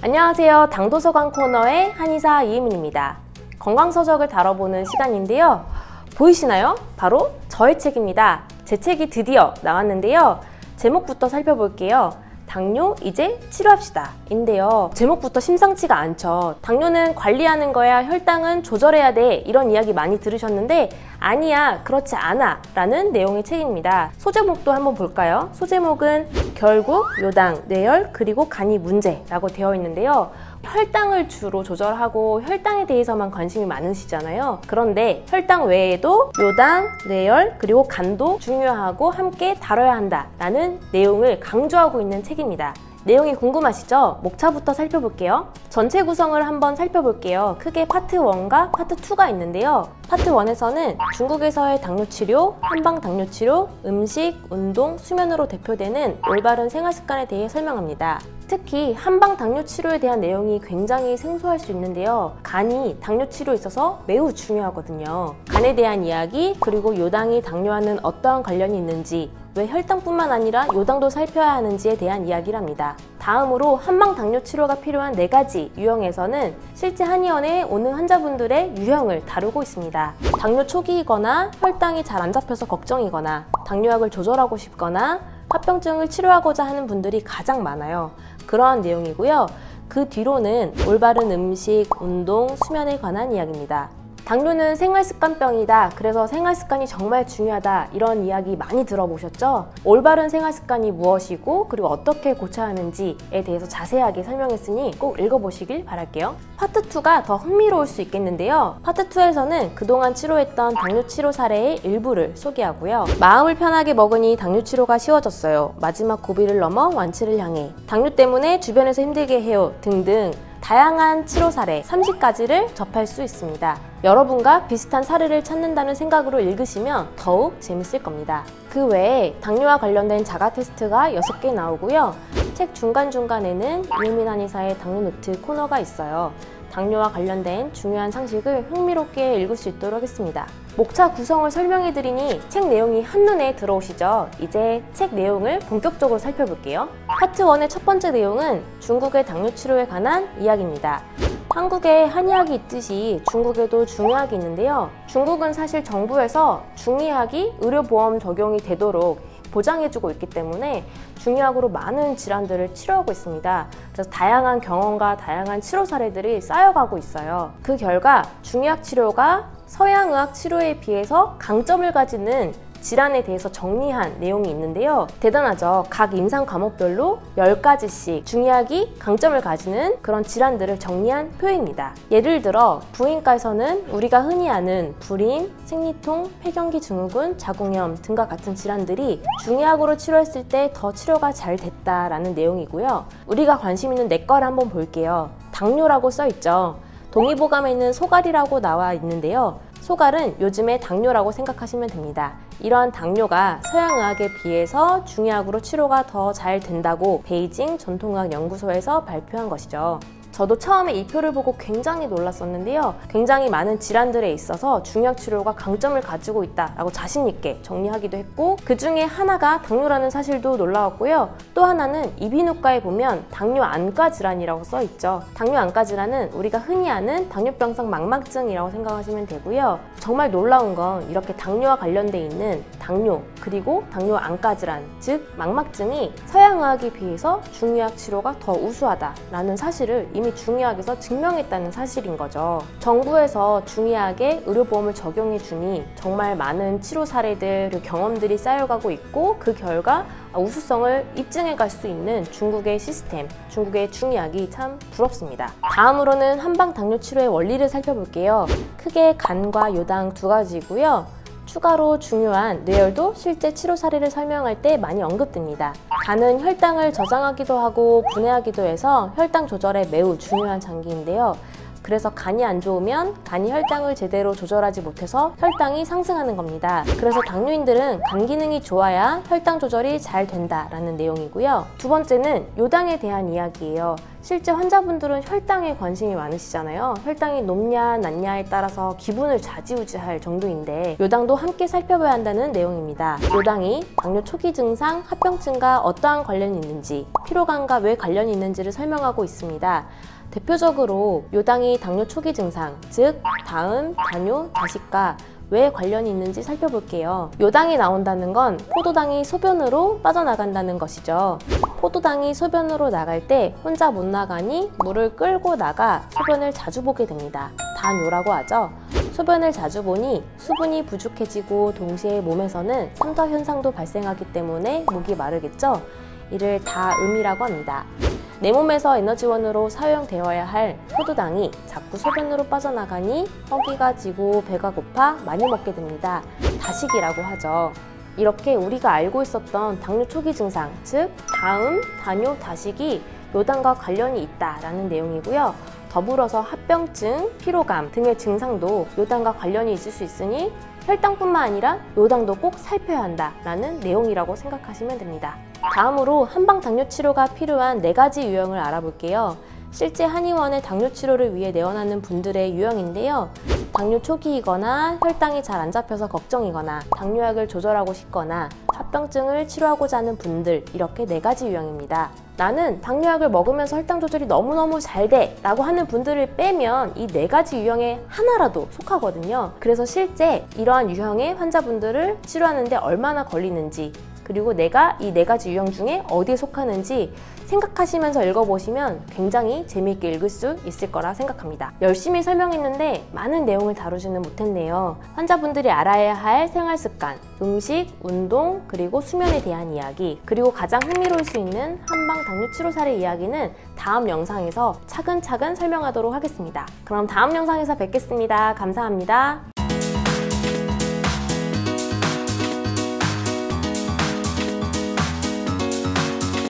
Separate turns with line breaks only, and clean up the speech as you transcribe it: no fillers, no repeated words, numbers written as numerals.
안녕하세요. 당도서관 코너의 한의사 이혜민입니다. 건강서적을 다뤄보는 시간인데요. 보이시나요? 바로 저의 책입니다. 제 책이 드디어 나왔는데요. 제목부터 살펴볼게요. 당뇨 이제 치료합시다 인데요. 제목부터 심상치가 않죠. 당뇨는 관리하는 거야, 혈당은 조절해야 돼, 이런 이야기 많이 들으셨는데 아니야, 그렇지 않아 라는 내용의 책입니다. 소제목도 한번 볼까요? 소제목은 결국 요당, 뇌열, 그리고 간이 문제라고 되어 있는데요. 혈당을 주로 조절하고 혈당에 대해서만 관심이 많으시잖아요. 그런데 혈당 외에도 요당, 뇌열, 그리고 간도 중요하고 함께 다뤄야 한다라는 내용을 강조하고 있는 책입니다. 내용이 궁금하시죠? 목차부터 살펴볼게요. 전체 구성을 한번 살펴볼게요. 크게 파트 1과 파트 2가 있는데요. 파트 1에서는 중국에서의 당뇨치료, 한방 당뇨치료, 음식, 운동, 수면으로 대표되는 올바른 생활습관에 대해 설명합니다. 특히 한방 당뇨치료에 대한 내용이 굉장히 생소할 수 있는데요. 간이 당뇨치료에 있어서 매우 중요하거든요. 간에 대한 이야기, 그리고 요당이 당뇨와는 어떠한 관련이 있는지, 왜 혈당뿐만 아니라 요당도 살펴야 하는지에 대한 이야기를 합니다. 다음으로 한방 당뇨 치료가 필요한 4가지 유형에서는 실제 한의원에 오는 환자분들의 유형을 다루고 있습니다. 당뇨 초기이거나 혈당이 잘 안 잡혀서 걱정이거나 당뇨약을 조절하고 싶거나 합병증을 치료하고자 하는 분들이 가장 많아요. 그러한 내용이고요. 그 뒤로는 올바른 음식, 운동, 수면에 관한 이야기입니다. 당뇨는 생활습관병이다. 그래서 생활습관이 정말 중요하다. 이런 이야기 많이 들어보셨죠? 올바른 생활습관이 무엇이고 그리고 어떻게 고쳐야 하는지에 대해서 자세하게 설명했으니 꼭 읽어보시길 바랄게요. 파트 2가 더 흥미로울 수 있겠는데요. 파트 2에서는 그동안 치료했던 당뇨 치료 사례의 일부를 소개하고요. 마음을 편하게 먹으니 당뇨 치료가 쉬워졌어요. 마지막 고비를 넘어 완치를 향해. 당뇨 때문에 주변에서 힘들게 해요. 등등 다양한 치료 사례 30가지를 접할 수 있습니다. 여러분과 비슷한 사례를 찾는다는 생각으로 읽으시면 더욱 재밌을 겁니다. 그 외에 당뇨와 관련된 자가 테스트가 6개 나오고요. 책 중간중간에는 이혜민 한의사의 당뇨 노트 코너가 있어요. 당뇨와 관련된 중요한 상식을 흥미롭게 읽을 수 있도록 하겠습니다. 목차 구성을 설명해드리니 책 내용이 한눈에 들어오시죠? 이제 책 내용을 본격적으로 살펴볼게요. 파트 1의 첫 번째 내용은 중국의 당뇨 치료에 관한 이야기입니다. 한국에 한의학이 있듯이 중국에도 중의학이 있는데요. 중국은 사실 정부에서 중의학이 의료보험 적용이 되도록 보장해주고 있기 때문에 중의학으로 많은 질환들을 치료하고 있습니다. 그래서 다양한 경험과 다양한 치료 사례들이 쌓여가고 있어요. 그 결과 중의학 치료가 서양의학 치료에 비해서 강점을 가지는 질환에 대해서 정리한 내용이 있는데요. 대단하죠? 각 임상 과목별로 10가지씩 중의학이 강점을 가지는 그런 질환들을 정리한 표입니다. 예를 들어 부인과에서는 우리가 흔히 아는 불임, 생리통, 폐경기 증후군, 자궁염 등과 같은 질환들이 중의학으로 치료했을 때 더 치료가 잘 됐다라는 내용이고요. 우리가 관심 있는 내과를 한번 볼게요. 당뇨라고 써있죠. 동의보감에는 소갈이라고 나와 있는데요. 소갈은 요즘의 당뇨라고 생각하시면 됩니다. 이러한 당뇨가 서양의학에 비해서 중의학으로 치료가 더 잘 된다고 베이징 전통의학 연구소에서 발표한 것이죠. 저도 처음에 이 표를 보고 굉장히 놀랐었는데요. 굉장히 많은 질환들에 있어서 중의학 치료가 강점을 가지고 있다라고 자신 있게 정리하기도 했고, 그 중에 하나가 당뇨라는 사실도 놀라웠고요. 또 하나는 이비인후과에 보면 당뇨 안과 질환이라고 써 있죠. 당뇨 안과 질환은 우리가 흔히 아는 당뇨병성 망막증이라고 생각하시면 되고요. 정말 놀라운 건 이렇게 당뇨와 관련돼 있는 당뇨 그리고 당뇨 안과 질환, 즉 망막증이 서양의학에 비해서 중의학 치료가 더 우수하다라는 사실을 이미 중의학에서 증명했다는 사실인 거죠. 정부에서 중의학에 의료보험을 적용해 주니 정말 많은 치료 사례들, 경험들이 쌓여가고 있고, 그 결과 우수성을 입증해 갈 수 있는 중국의 시스템, 중국의 중의학이 참 부럽습니다. 다음으로는 한방 당뇨 치료의 원리를 살펴볼게요. 크게 간과 요당 2가지고요. 추가로 중요한 뇌열도 실제 치료 사례를 설명할 때 많이 언급됩니다. 간은 혈당을 저장하기도 하고 분해하기도 해서 혈당 조절에 매우 중요한 장기인데요. 그래서 간이 안 좋으면 간이 혈당을 제대로 조절하지 못해서 혈당이 상승하는 겁니다. 그래서 당뇨인들은 간 기능이 좋아야 혈당 조절이 잘 된다라는 내용이고요. 두 번째는 요당에 대한 이야기예요. 실제 환자분들은 혈당에 관심이 많으시잖아요. 혈당이 높냐 낮냐에 따라서 기분을 좌지우지할 정도인데 요당도 함께 살펴봐야 한다는 내용입니다. 요당이 당뇨 초기 증상, 합병증과 어떠한 관련이 있는지, 피로감과 왜 관련이 있는지를 설명하고 있습니다. 대표적으로 요당이 당뇨 초기 증상, 즉 다음, 당뇨, 다식과 왜 관련이 있는지 살펴볼게요. 요당이 나온다는 건 포도당이 소변으로 빠져나간다는 것이죠. 포도당이 소변으로 나갈 때 혼자 못 나가니 물을 끌고 나가 소변을 자주 보게 됩니다. 다뇨라고 하죠. 소변을 자주 보니 수분이 부족해지고 동시에 몸에서는 삼더 현상도 발생하기 때문에 목이 마르겠죠. 이를 다음이라고 합니다. 내 몸에서 에너지원으로 사용되어야 할 포도당이 자꾸 소변으로 빠져나가니 허기가 지고 배가 고파 많이 먹게 됩니다. 다식이라고 하죠. 이렇게 우리가 알고 있었던 당뇨 초기 증상, 즉 다음, 다뇨, 다식이 요당과 관련이 있다라는 내용이고요. 더불어서 합병증, 피로감 등의 증상도 요당과 관련이 있을 수 있으니 혈당뿐만 아니라 요당도 꼭 살펴야 한다라는 내용이라고 생각하시면 됩니다. 다음으로 한방 당뇨 치료가 필요한 4가지 유형을 알아볼게요. 실제 한의원에 당뇨 치료를 위해 내원하는 분들의 유형인데요. 당뇨 초기이거나 혈당이 잘 안 잡혀서 걱정이거나 당뇨약을 조절하고 싶거나 합병증을 치료하고자 하는 분들, 이렇게 4가지 유형입니다. 나는 당뇨약을 먹으면서 혈당 조절이 너무너무 잘 돼! 라고 하는 분들을 빼면 이 4가지 유형에 하나라도 속하거든요. 그래서 실제 이러한 유형의 환자분들을 치료하는데 얼마나 걸리는지, 그리고 내가 이 4가지 유형 중에 어디에 속하는지 생각하시면서 읽어보시면 굉장히 재미있게 읽을 수 있을 거라 생각합니다. 열심히 설명했는데 많은 내용을 다루지는 못했네요. 환자분들이 알아야 할 생활습관, 음식, 운동, 그리고 수면에 대한 이야기, 그리고 가장 흥미로울 수 있는 한방 당뇨 치료 사례 이야기는 다음 영상에서 차근차근 설명하도록 하겠습니다. 그럼 다음 영상에서 뵙겠습니다. 감사합니다.